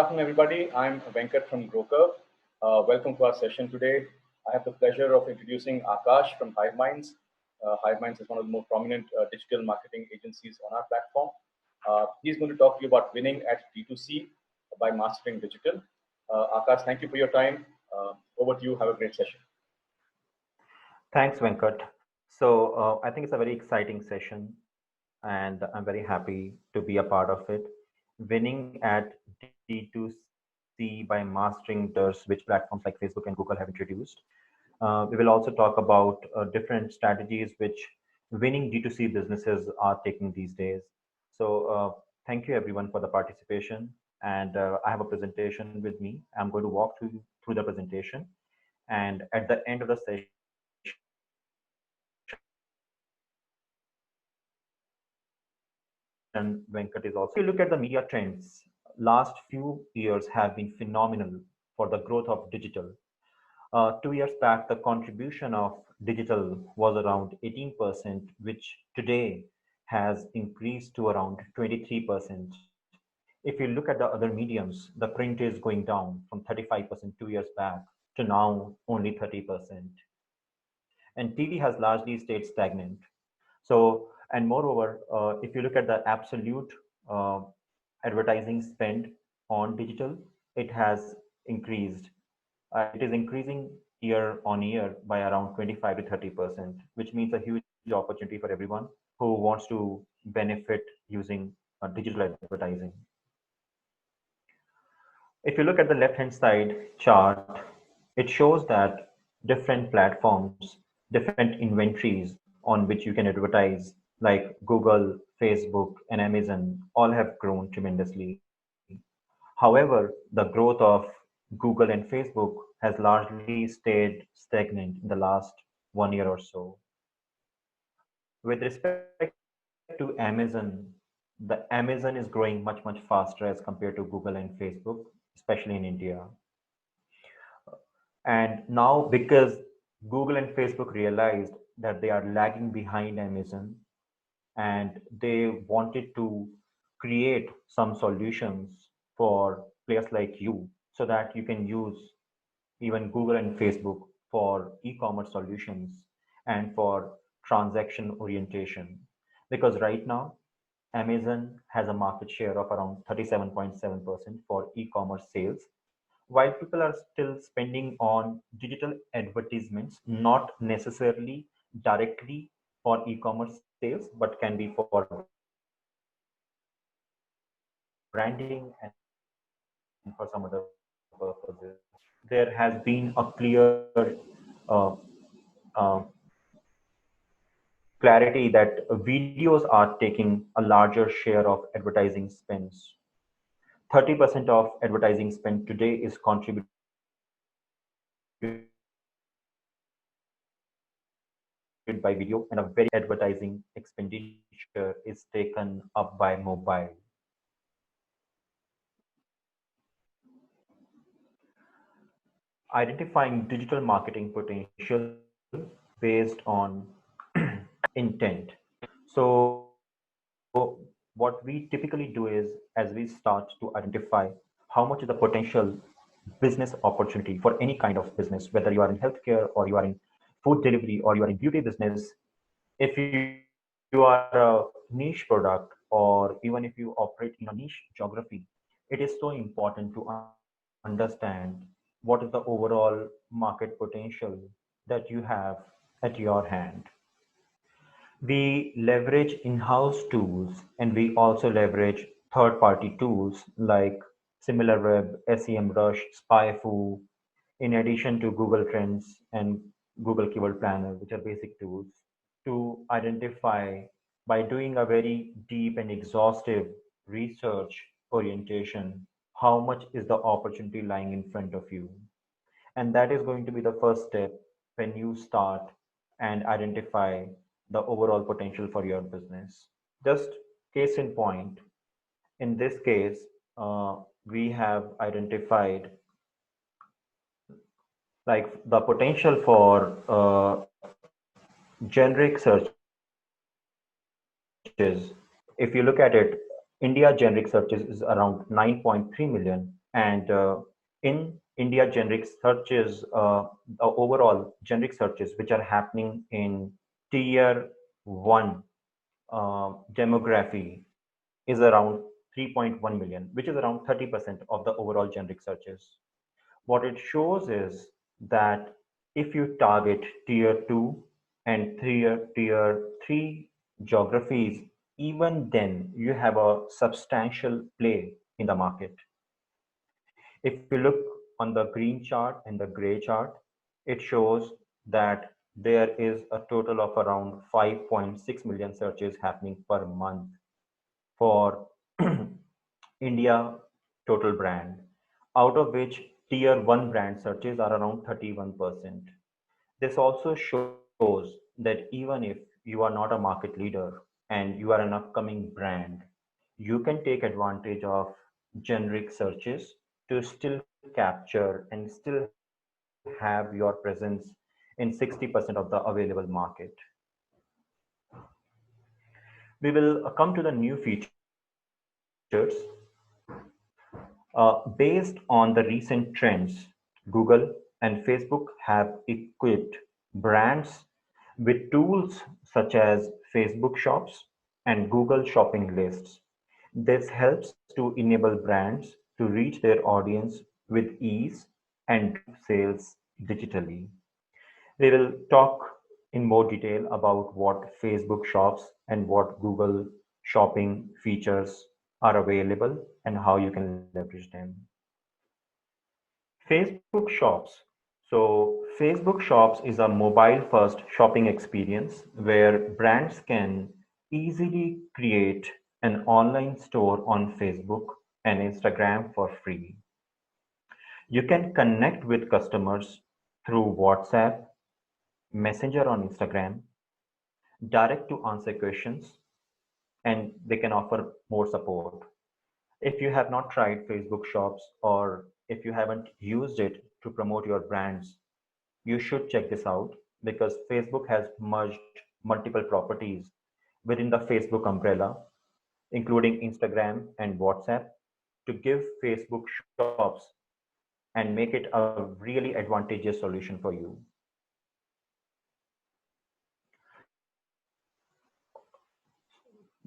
afternoon, everybody. I'm Venkat from Grocurv. Welcome to our session today. I have the pleasure of introducing Akash from Hive Minds. Hive Minds is one of the more prominent digital marketing agencies on our platform. He's going to talk to you about winning at D2C by mastering digital. Akash, thank you for your time. Over to you. Have a great session. Thanks, Venkat. So I think it's a very exciting session, and I'm very happy to be a part of it. Winning at D2C by mastering which platforms like Facebook and Google have introduced. We will also talk about different strategies which winning D2C businesses are taking these days. So thank you everyone for the participation. And I have a presentation with me. I'm going to walk through the presentation. And at the end of the session, Venkat is also going to share if you look at the media trends, last few years have been phenomenal for the growth of digital. 2 years back, the contribution of digital was around 18%, which today has increased to around 23%. If you look at the other mediums, the print is going down from 35% 2 years back to now only 30%. And TV has largely stayed stagnant. So, and moreover, if you look at the absolute uh, advertising spend on digital, it has increased. It is increasing year on year by around 25 to 30%, which means a huge opportunity for everyone who wants to benefit using digital advertising. If you look at the left-hand side chart, it shows that different platforms, different inventories on which you can advertise, like Google, Facebook, and Amazon, all have grown tremendously. However, the growth of Google and Facebook has largely stayed stagnant in the last 1 year or so. With respect to Amazon, the Amazon is growing much faster as compared to Google and Facebook, especially in India. And now, because Google and Facebook realized that they are lagging behind Amazon and they wanted to create some solutions for players like you so that you can use even Google and Facebook for e-commerce solutions and for transaction orientation. Because right now, Amazon has a market share of around 37.7% for e-commerce sales, while people are still spending on digital advertisements, not necessarily directly for e-commerce sales, but can be for branding and for some other purposes. There has been a clear uh, uh, clarity that videos are taking a larger share of advertising spends. 30% of advertising spend today is contributed by video, and a very advertising expenditure is taken up by mobile. Identifying digital marketing potential based on intent. So what we typically do is, as we start to identify how much is the potential business opportunity for any kind of business, whether you are in healthcare or you are in food delivery or you are in beauty business, if you are a niche product or even if you operate in a niche geography, it is so important to understand what is the overall market potential that you have at your hand. We leverage in-house tools and we also leverage third-party tools like SimilarWeb, SEMrush, SpyFu, in addition to Google Trends and Google Keyword Planner, which are basic tools, to identify by doing a very deep and exhaustive research orientation how much is the opportunity lying in front of you. And that is going to be the first step when you start and identify the overall potential for your business. Just case in point, in this case, we have identified like the potential for generic searches. If you look at it, India generic searches is around 9.3 million, and And in India, generic searches, overall generic searches, which are happening in tier one demography, is around 3.1 million, which is around 30% of the overall generic searches. What it shows is that if you target tier 2 and tier 3 geographies, even then you have a substantial play in the market. If you look on the green chart and the gray chart, it shows that there is a total of around 5.6 million searches happening per month for India total brand, out of which tier 1 brand searches are around 31%. This also shows that even if you are not a market leader and you are an upcoming brand, you can take advantage of generic searches to still capture and still have your presence in 60% of the available market. We will come to the new features. Based on the recent trends, Google and Facebook have equipped brands with tools such as Facebook Shops and Google Shopping Lists. This helps to enable brands to reach their audience with ease and drive sales digitally. We will talk in more detail about what Facebook Shops and what Google Shopping features are available and how you can leverage them. Facebook Shops. So, Facebook Shops is a mobile first shopping experience where brands can easily create an online store on Facebook and Instagram for free. You can connect with customers through WhatsApp, Messenger on Instagram, direct to answer questions, and they can offer more support. If you have not tried Facebook Shops or if you haven't used it to promote your brands, you should check this out because Facebook has merged multiple properties within the Facebook umbrella, including Instagram and WhatsApp, to give Facebook Shops and make it a really advantageous solution for you.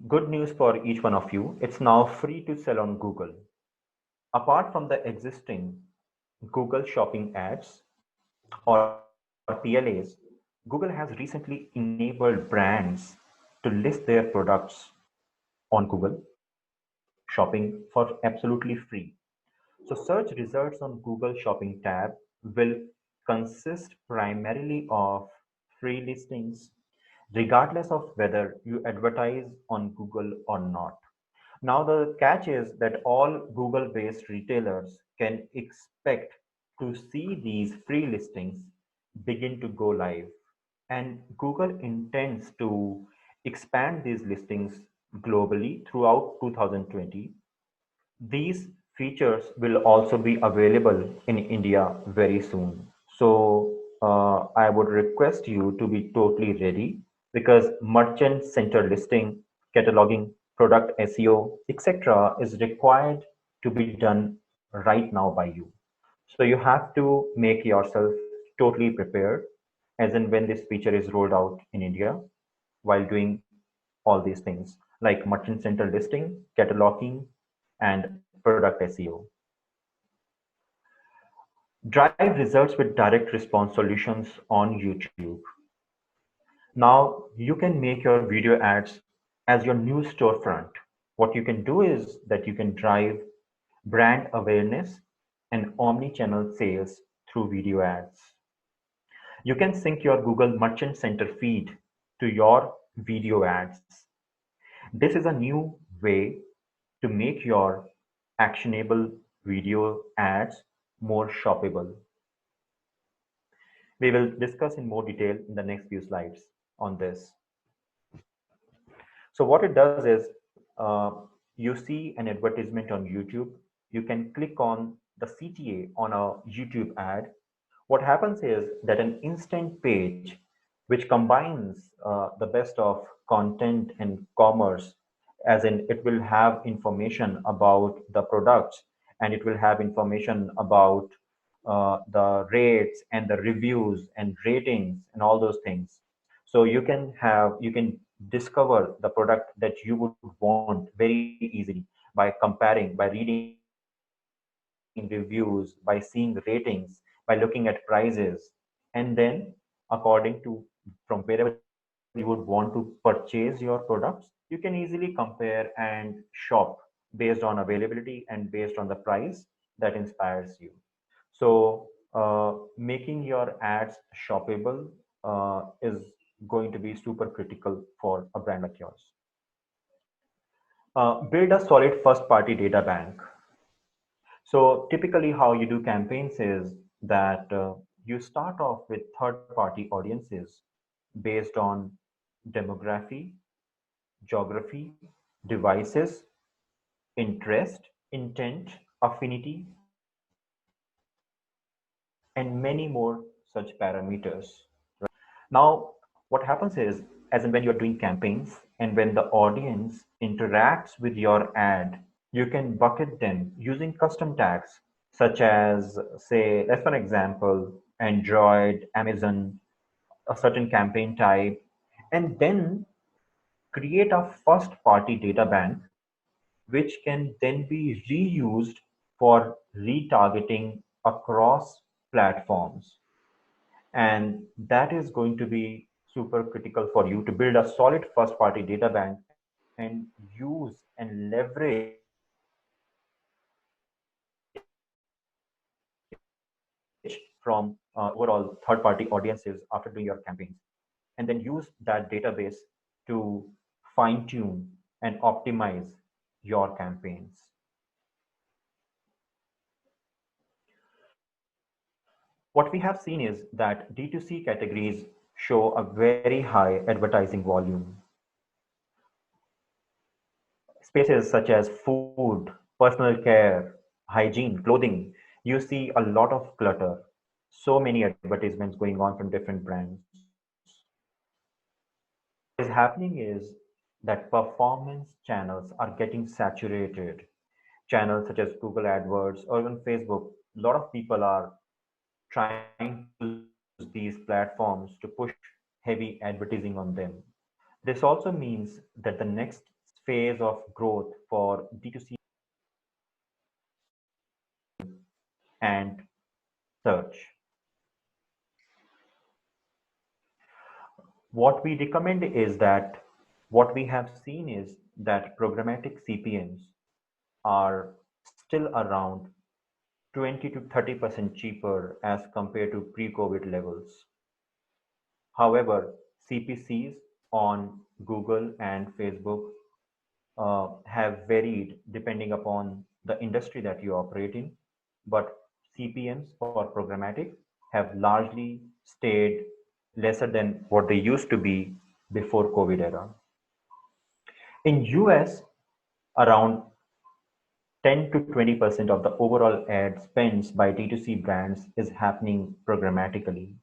Good news for each one of you, it's now free to sell on Google. Apart from the existing Google Shopping ads or PLAs, Google has recently enabled brands to list their products on Google Shopping for absolutely free. So search results on Google Shopping tab will consist primarily of free listings, regardless of whether you advertise on Google or not. Now, the catch is that all Google based retailers can expect to see these free listings begin to go live. And Google intends to expand these listings globally throughout 2020. These features will also be available in India very soon. So I would request you to be totally ready because merchant center listing, cataloging, product SEO, etc. is required to be done right now by you. So you have to make yourself totally prepared as in when this feature is rolled out in India while doing all these things like merchant center listing, cataloging, and product SEO. Drive results with direct response solutions on YouTube. Now you can make your video ads as your new storefront. What you can do is that you can drive brand awareness and omni-channel sales through video ads. You can sync your Google Merchant Center feed to your video ads. This is a new way to make your actionable video ads more shoppable. We will discuss in more detail in the next few slides on this. So what it does is you see an advertisement on YouTube. You can click on the CTA on a YouTube ad. What happens is that an instant page, which combines the best of content and commerce, as in it will have information about the products and it will have information about the rates and the reviews and ratings and all those things. So you can discover the product that you would want very easily by comparing, by reading reviews, by seeing ratings, by looking at prices, and then according to from wherever you would want to purchase your products, you can easily compare and shop based on availability and based on the price that inspires you. So, making your ads shoppable is going to be super critical for a brand like yours. Build a solid first party data bank. So typically how you do campaigns is that you start off with third party audiences based on demography, geography, devices, interest, intent, affinity, and many more such parameters. Now, what happens is, as in when you are doing campaigns and when the audience interacts with your ad, you can bucket them using custom tags, such as, say, let's for an example, Android, Amazon, a certain campaign type, and then create a first party data bank, which can then be reused for retargeting across platforms. And that is going to be super critical for you to build a solid first party data bank and use and leverage the overall third party audiences after doing your campaigns, and then use that database to fine tune and optimize your campaigns. What we have seen is that D2C categories show a very high advertising volume. Spaces such as food, personal care, hygiene, clothing, you see a lot of clutter. So many advertisements going on from different brands. What is happening is that performance channels are getting saturated. Channels such as Google AdWords or even Facebook, a lot of people are trying to use these platforms to push heavy advertising on them. This also means that the next phase of growth for D2C and search. What we recommend is that what we have seen is that programmatic CPMs are still around 20 to 30% cheaper as compared to pre-COVID levels. However, CPCs on Google and Facebook have varied depending upon the industry that you operate in, but CPMs for programmatic have largely stayed lesser than what they used to be before COVID era. In US, around 10 to 20% of the overall ad spends by D2C brands is happening programmatically.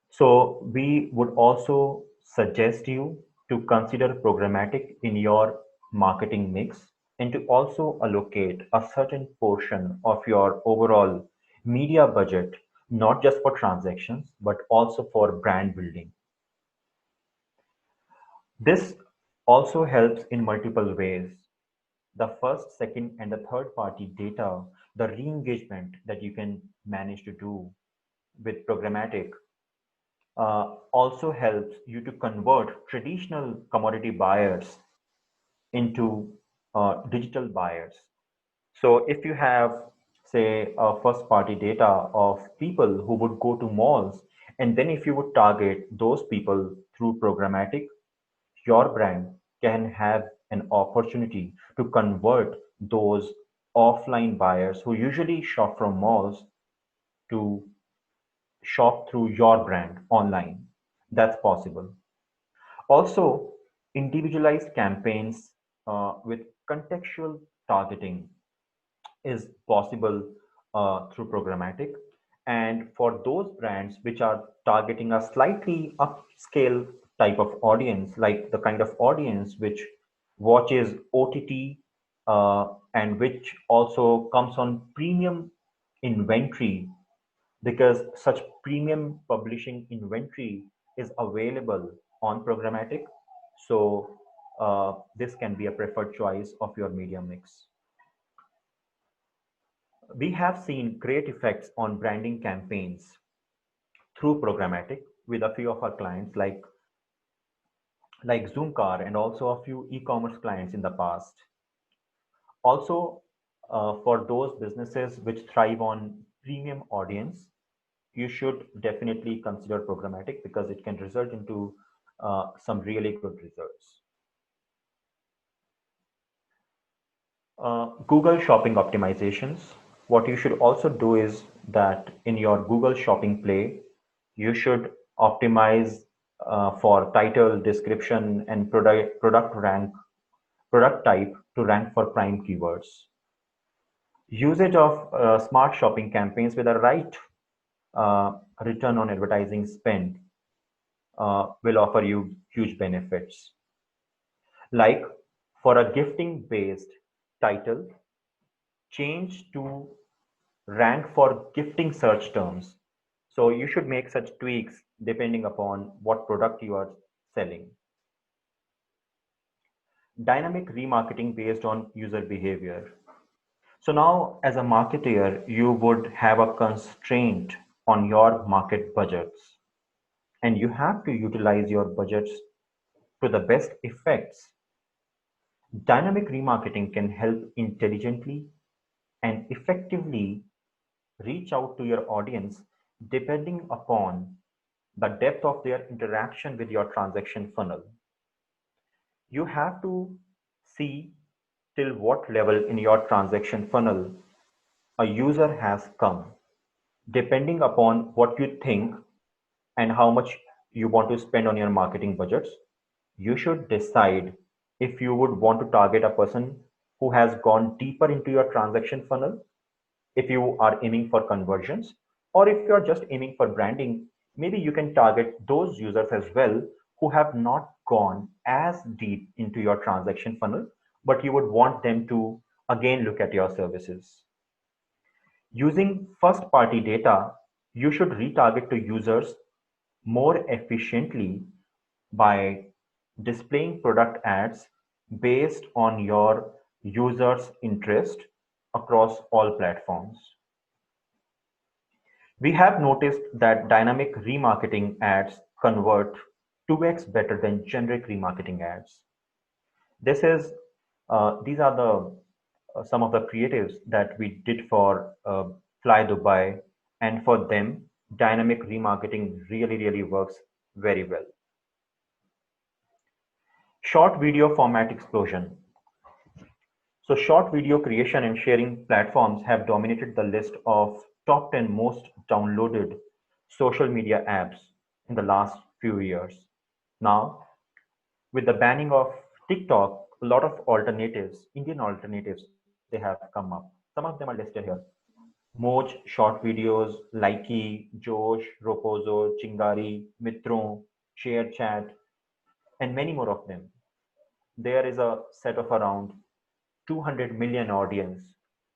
So we would also suggest you to consider programmatic in your marketing mix and to also allocate a certain portion of your overall media budget, not just for transactions, but also for brand building. This also helps in multiple ways. The first, second, and the third party data, the re-engagement that you can manage to do with programmatic also helps you to convert traditional commodity buyers into digital buyers. So if you have, say, first party data of people who would go to malls, and then if you would target those people through programmatic, your brand can have an opportunity to convert those offline buyers who usually shop from malls to shop through your brand online. That's possible. Also, individualized campaigns with contextual targeting is possible through programmatic. And for those brands which are targeting a slightly upscale type of audience, like the kind of audience which watches OTT and which also comes on premium inventory, because such premium publishing inventory is available on programmatic. So this can be a preferred choice of your media mix. We have seen great effects on branding campaigns through programmatic with a few of our clients like Zoomcar and also a few e-commerce clients in the past. Also, for those businesses which thrive on premium audience, you should definitely consider programmatic because it can result into some really good results. Google shopping optimizations. What you should also do is that in your Google shopping play, you should optimize for title, description, and product type to rank for prime keywords. Usage of smart shopping campaigns with a right return on advertising spend will offer you huge benefits. Like for a gifting based title, change to rank for gifting search terms. So you should make such tweaks depending upon what product you are selling. Dynamic remarketing based on user behavior. So now, as a marketer, you would have a constraint on your market budgets, and you have to utilize your budgets to the best effects. Dynamic remarketing can help intelligently and effectively reach out to your audience depending upon the depth of their interaction with your transaction funnel. You have to see till what level in your transaction funnel a user has come. Depending upon what you think and how much you want to spend on your marketing budgets, you should decide if you would want to target a person who has gone deeper into your transaction funnel, if you are aiming for conversions, or if you are just aiming for branding. Maybe you can target those users as well who have not gone as deep into your transaction funnel, but you would want them to again look at your services. Using first party data, you should retarget to users more efficiently by displaying product ads based on your users' interest across all platforms. We have noticed that dynamic remarketing ads convert 2x better than generic remarketing ads. These are the some of the creatives that we did for Fly Dubai, and for them, dynamic remarketing really works very well. Short video format explosion. So short video creation and sharing platforms have dominated the list of top 10 most downloaded social media apps in the last few years. Now, with the banning of TikTok, a lot of alternatives, Indian alternatives, they have come up. Some of them are listed here. Moj short videos, Likey, Josh, Ropozo, Chingari, Mitron, ShareChat, and many more of them. There is a set of around 200 million audience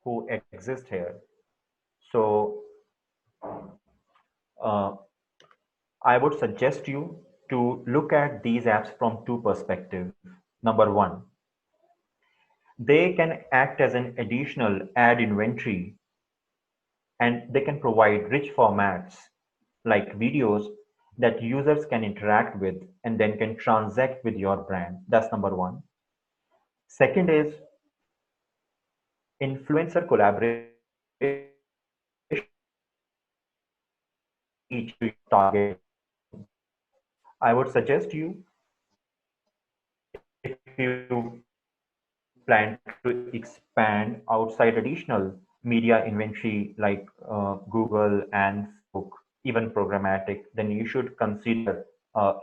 who exist here. So uh, I would suggest you to look at these apps from two perspectives. Number one, they can act as an additional ad inventory, and they can provide rich formats like videos that users can interact with and then can transact with your brand. That's number one. Second is influencer collaboration each to your target audience. I would suggest you, if you plan to expand outside traditional media inventory like Google and Facebook, even programmatic, then you should consider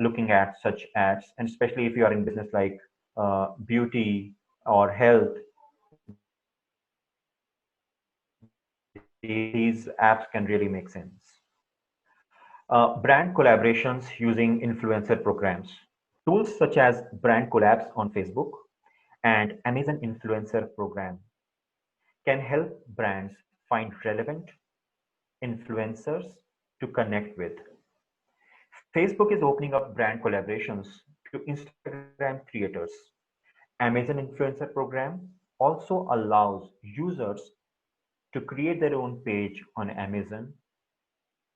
looking at such ads. And especially if you are in business like beauty or health, these apps can really make sense. Brand collaborations using influencer programs. Tools such as brand collabs on Facebook and Amazon Influencer Program can help brands find relevant influencers to connect with. Facebook is opening up brand collaborations to Instagram creators. Amazon Influencer Program also allows users to create their own page on Amazon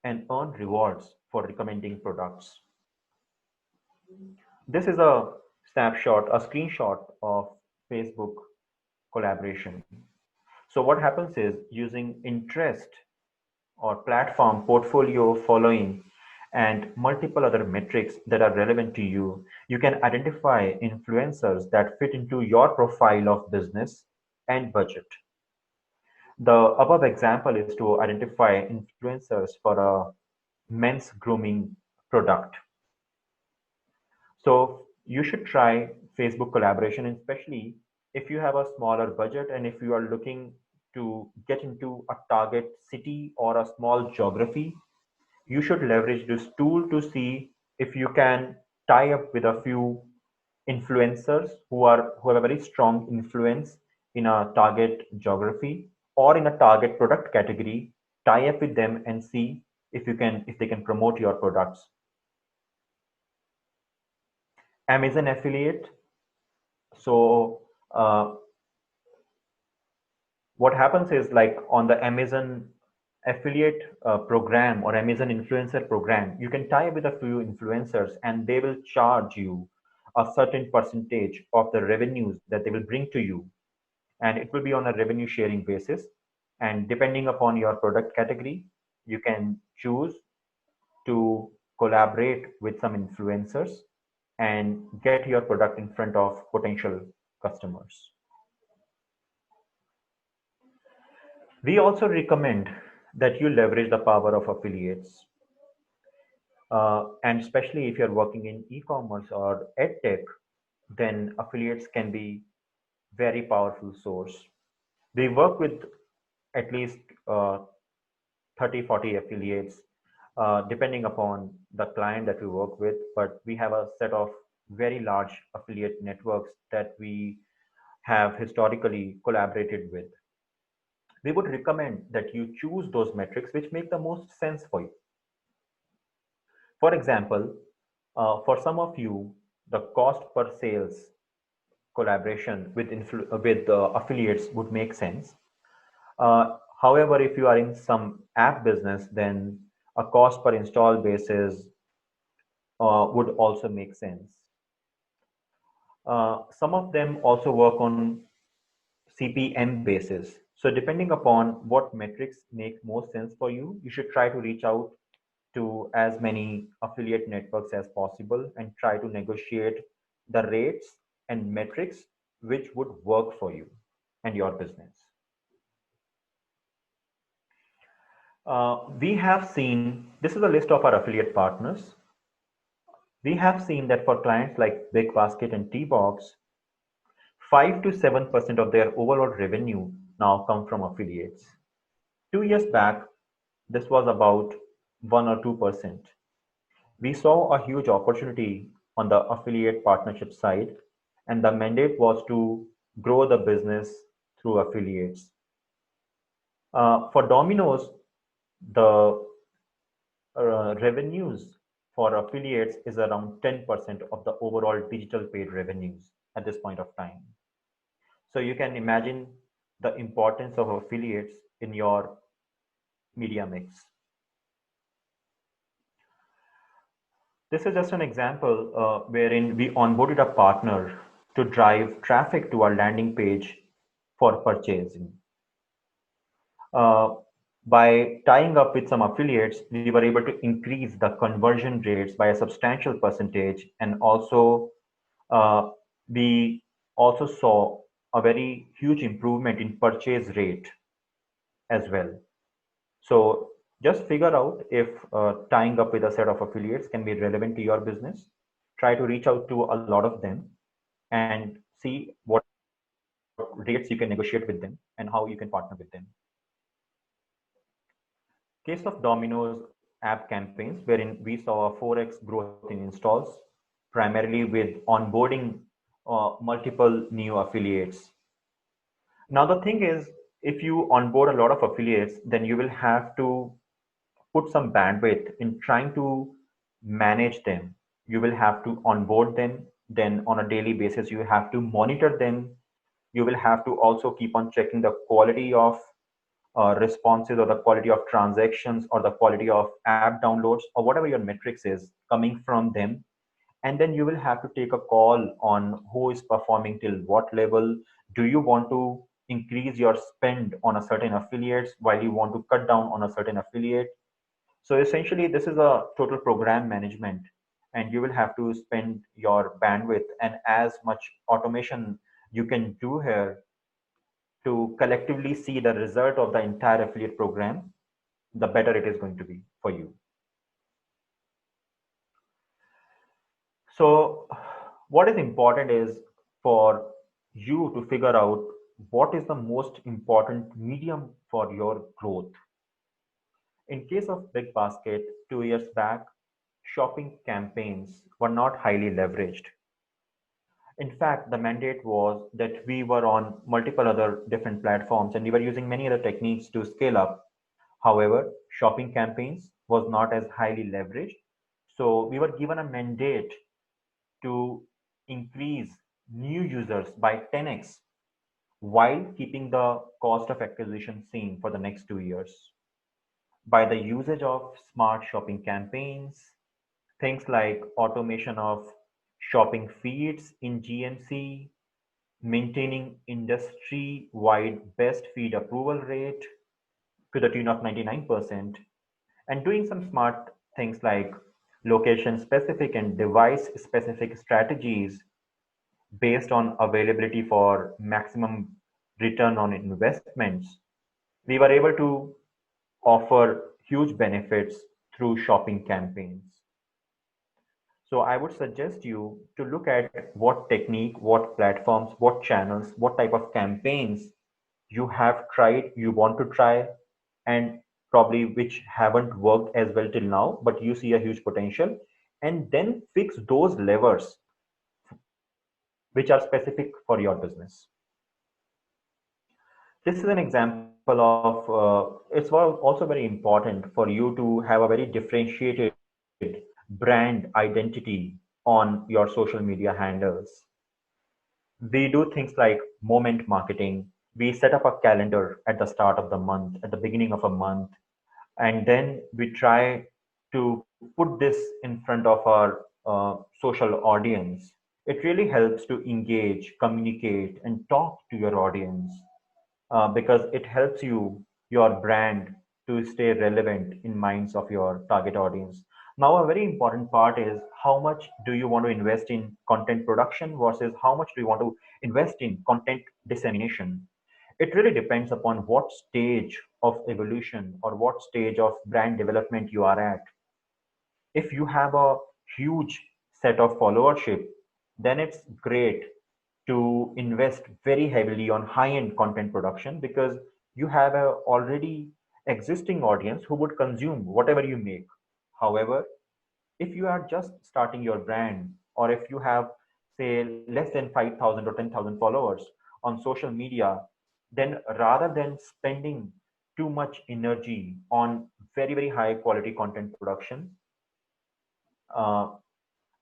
and earn rewards for recommending products. This is a snapshot, a screenshot of Facebook collaboration. So what happens is using interest or platform portfolio following and multiple other metrics that are relevant to you, you can identify influencers that fit into your profile of business and budget. The above example is to identify influencers for a men's grooming product. So you should try Facebook collaboration, especially if you have a smaller budget and if you are looking to get into a target city or a small geography. You should leverage this tool to see if you can tie up with a few influencers who have a very strong influence in a target geography or in a target product category. Tie up with them and see if they can promote your products. Amazon affiliate. So what happens is, like, on the Amazon affiliate program or Amazon influencer program, you can tie with a few influencers and they will charge you a certain percentage of the revenues that they will bring to you, and it will be on a revenue sharing basis. And depending upon your product category, you can choose to collaborate with some influencers and get your product in front of potential customers. We also recommend that you leverage the power of affiliates. And especially if you're working in e-commerce or edtech, then affiliates can be very powerful source. We work with at least 30, 40 affiliates, depending upon the client that we work with. But we have a set of very large affiliate networks that we have historically collaborated with. We would recommend that you choose those metrics which make the most sense for you. For example, for some of you, the cost per sales collaboration with affiliates would make sense. However, if you are in some app business, then a cost per install basis would also make sense. Some of them also work on CPM basis. So depending upon what metrics make most sense for you, you should try to reach out to as many affiliate networks as possible and try to negotiate the rates and metrics which would work for you and your business. We have seen, this is a list of our affiliate partners. We have seen that for clients like Big Basket and T-Box, 5 to 7% of their overall revenue now come from affiliates. 2 years back, this was about 1 or 2%. We saw a huge opportunity on the affiliate partnership side, and the mandate was to grow the business through affiliates. For Domino's, the revenues for affiliates is around 10% of the overall digital paid revenues at this point of time. So you can imagine the importance of affiliates in your media mix. This is just an example wherein we onboarded a partner to drive traffic to our landing page for purchasing. By tying up with some affiliates, we were able to increase the conversion rates by a substantial percentage, and also we also saw a very huge improvement in purchase rate as well. So just figure out if tying up with a set of affiliates can be relevant to your business. Try to reach out to a lot of them and see what rates you can negotiate with them and how you can partner with them. Case of Domino's app campaigns, wherein we saw a 4x growth in installs, primarily with onboarding multiple new affiliates. Now, the thing is, if you onboard a lot of affiliates, then you will have to put some bandwidth in trying to manage them. You will have to onboard them. Then, on a daily basis, you have to monitor them. You will have to also keep on checking the quality of responses or the quality of transactions or the quality of app downloads or whatever your metrics is coming from them. And then you will have to take a call on who is performing till what level. Do you want to increase your spend on a certain affiliates while you want to cut down on a certain affiliate? So essentially, this is a total program management, and you will have to spend your bandwidth and as much automation you can do here to collectively see the result of the entire affiliate program, the better it is going to be for you. So, what is important is for you to figure out what is the most important medium for your growth. In case of Big Basket, 2 years back, shopping campaigns were not highly leveraged. In fact, the mandate was that we were on multiple other different platforms and we were using many other techniques to scale up. However, shopping campaigns was not as highly leveraged. So we were given a mandate to increase new users by 10x while keeping the cost of acquisition same for the next 2 years. By the usage of smart shopping campaigns, things like automation of shopping feeds in GMC, maintaining industry-wide best feed approval rate to the tune of 99%, and doing some smart things like location-specific and device-specific strategies based on availability for maximum return on investments, we were able to offer huge benefits through shopping campaigns. So I would suggest you to look at what technique, what platforms, what channels, what type of campaigns you have tried, you want to try, and probably which haven't worked as well till now, but you see a huge potential, and then fix those levers which are specific for your business. This is an example of it's also very important for you to have a very differentiated brand identity on your social media handles. We do things like moment marketing. We set up a calendar at the start of the month, at the beginning of a month, and then we try to put this in front of our social audience. It really helps to engage, communicate, and talk to your audience because it helps your brand to stay relevant in minds of your target audience. Now, a very important part is how much do you want to invest in content production versus how much do you want to invest in content dissemination. It really depends upon what stage of evolution or what stage of brand development you are at. If you have a huge set of followership, then it's great to invest very heavily on high-end content production because you have a already existing audience who would consume whatever you make. However, if you are just starting your brand or if you have say less than 5,000 or 10,000 followers on social media, then rather than spending too much energy on very high quality content production, uh,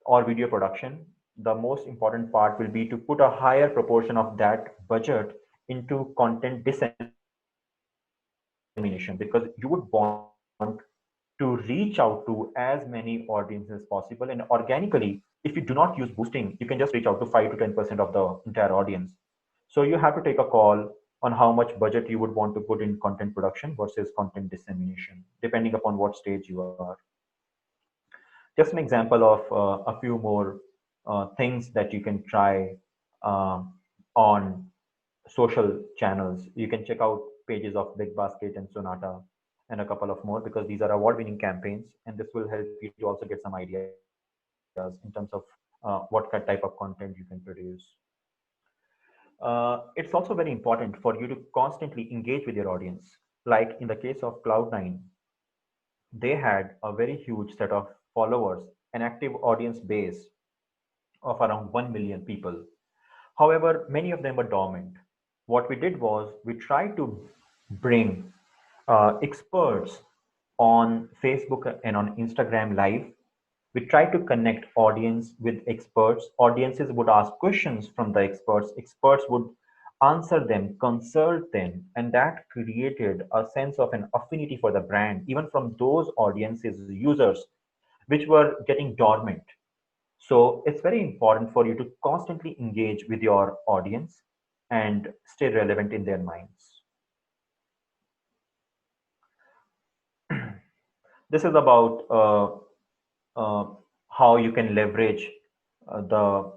or video production, the most important part will be to put a higher proportion of that budget into content dissemination because you would want to reach out to as many audiences possible. And organically, if you do not use boosting, you can just reach out to 5 to 10% of the entire audience. So you have to take a call on how much budget you would want to put in content production versus content dissemination, depending upon what stage you are. Just an example of a few more things that you can try on social channels. You can check out pages of Big Basket and Sonata and a couple of more because these are award-winning campaigns, and this will help you to also get some ideas in terms of what type of content you can produce. It's also very important for you to constantly engage with your audience. Like in the case of Cloud9, they had a very huge set of followers, an active audience base of around 1 million people. However, many of them were dormant. What we did was we tried to bring experts on Facebook and on Instagram Live. We tried to connect audience with experts. Audiences would ask questions from the experts. Experts would answer them, consult them, and that created a sense of an affinity for the brand, even from those audiences, users, which were getting dormant. So it's very important for you to constantly engage with your audience and stay relevant in their minds. This is about how you can leverage the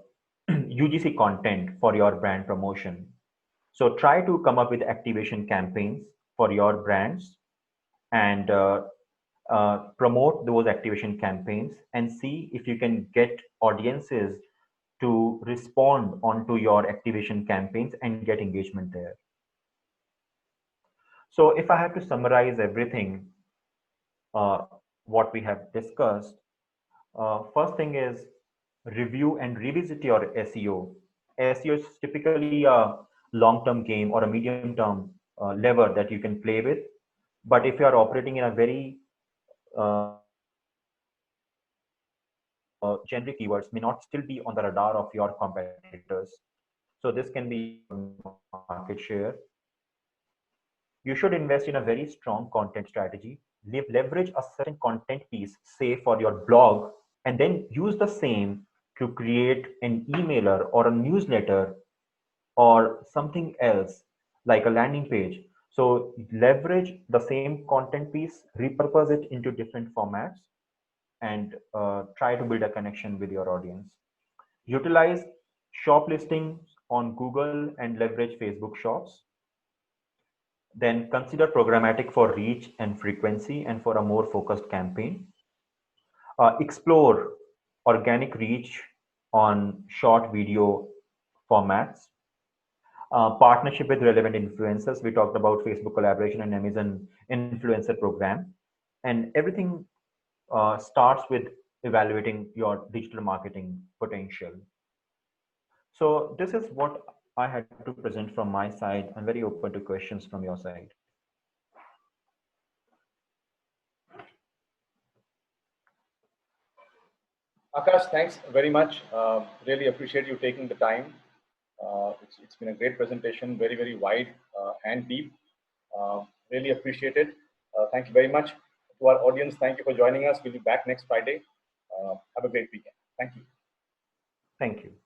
UGC content for your brand promotion. So try to come up with activation campaigns for your brands and promote those activation campaigns and see if you can get audiences to respond onto your activation campaigns and get engagement there. So if I have to summarize everything, what we have discussed, first thing is review and revisit your SEO. SEO is typically a long-term game or a medium-term lever that you can play with. But if you are operating in a very generic keywords, may not still be on the radar of your competitors. So this can be your market share. You should invest in a very strong content strategy. Leverage a certain content piece, say for your blog, and then use the same to create an emailer or a newsletter or something else like a landing page. So leverage the same content piece, repurpose it into different formats, and try to build a connection with your audience. Utilize shop listings on Google and leverage Facebook shops. Then consider programmatic for reach and frequency and for a more focused campaign. Explore organic reach on short video formats. Partnership with relevant influencers. We talked about Facebook collaboration and Amazon influencer program. And everything starts with evaluating your digital marketing potential. So this is what I had to present from my side. I'm very open to questions from your side. Akash, thanks very much. Really appreciate you taking the time. It's been a great presentation, very, very wide and deep. Really appreciate it. Thank you very much. To our audience, thank you for joining us. We'll be back next Friday. Have a great weekend. Thank you. Thank you.